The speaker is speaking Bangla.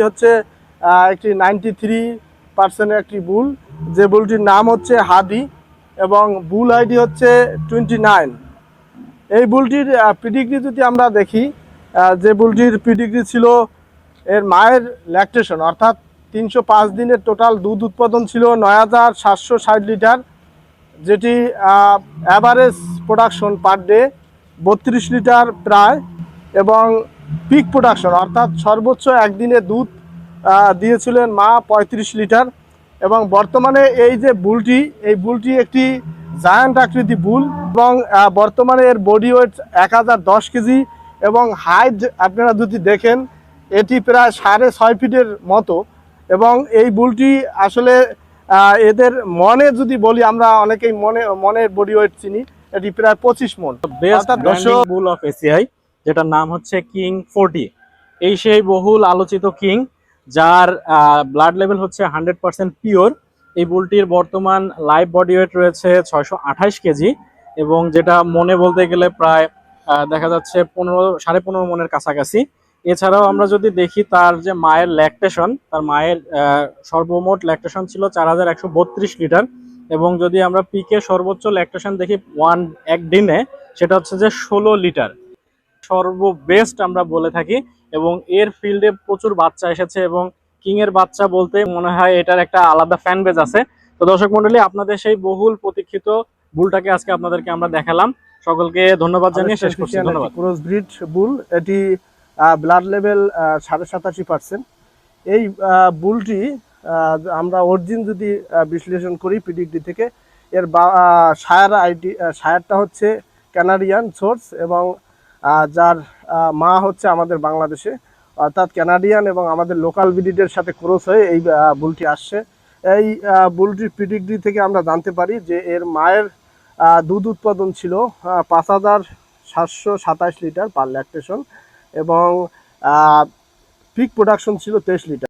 হচ্ছে একটি 93% একটি বুল, যে বুলটির নাম হচ্ছে হাদি এবং বুল আইডি হচ্ছে 29। এই বুলটির পিডিগ্রি যদি আমরা দেখি, যে বুলটির পিডিগ্রি ছিল, এর মায়ের ল্যাকটেশন অর্থাৎ 305 দিনের টোটাল দুধ উৎপাদন ছিল 9760 লিটার, যেটি average production per day 32 litre প্রায়, এবং পিক প্রোডাকশন অর্থাৎ সর্বোচ্চ একদিনে দুধ দিয়েছিলেন মা 35 লিটার। এবং বর্তমানে এই যে বুলটি, এই বুলটি একটি জায়ান্ট আকৃতি বুল এবং বর্তমানে এর বডি ওয়েট 1010 কেজি এবং হাইট আপনারা যদি দেখেন এটি প্রায় 6.5 ফিটের মতো। এবং এই বুলটি আসলে এদের মনে যদি বলি, আমরা অনেকেই মনের বডি ওয়েট চিনি, এটি প্রায় 25 মণ। Best branding bull of ACI, যেটার নাম হচ্ছে কিং 40। এই সেই বহুল আলোচিত কিং, যার ব্লাড লেভেল হচ্ছে 100% পিওর। এই বুলটির বর্তমান লাইভ বডি ওয়েট রয়েছে 628 কেজি, এবং যেটা মনে বলতে গেলে প্রায় দেখা যাচ্ছে 15.5 মণের কাছাকাছি। এছাড়াও আমরা যদি দেখি তার যে মায়ের ল্যাকটেশন, তার মায়ের সর্বমোট ল্যাকটেশন ছিল 4132 লিটার, এবং যদি আমরা পিকে সর্বোচ্চ ল্যাকটেশন দেখি এক দিনে, সেটা হচ্ছে যে 16 লিটার, সর্ববেস্ট আমরা বলে থাকি। এবং এর ফিল্ডে প্রচুর বাচ্চা এসেছে, এবং কিং এর বাচ্চা বলতে মনে হয় এটার একটা আলাদা ফ্যান বেজ আছে। তো দর্শক মন্ডলী, আপনাদের সেই বহুল প্রতীক্ষিত বুলটাকে আজকে আপনাদেরকে আমরা দেখালাম। সকলকে ধন্যবাদ জানিয়ে শেষ করছি। ধন্যবাদ। ক্রস ব্রিড বুল, এটি ব্লাড লেভেল 87%। এই বুলটি আমরা অরিজিন যদি বিশ্লেষণ করি পিডিগ্রি থেকে, এর সায়ারটা হচ্ছে কানাডিয়ান সোর্স, এবং যার মা হচ্ছে আমাদের বাংলাদেশে, অর্থাৎ কানাডিয়ান এবং আমাদের লোকাল ব্রিডের সাথে ক্রস হয়ে এই বুলটি আসছে। এই বুলটির পিডিগ্রি থেকে আমরা জানতে পারি যে এর মায়ের দুধ উৎপাদন ছিল 5727 লিটার পার ল্যাকটেশন, এবং পিক প্রোডাকশন ছিল 23 লিটার।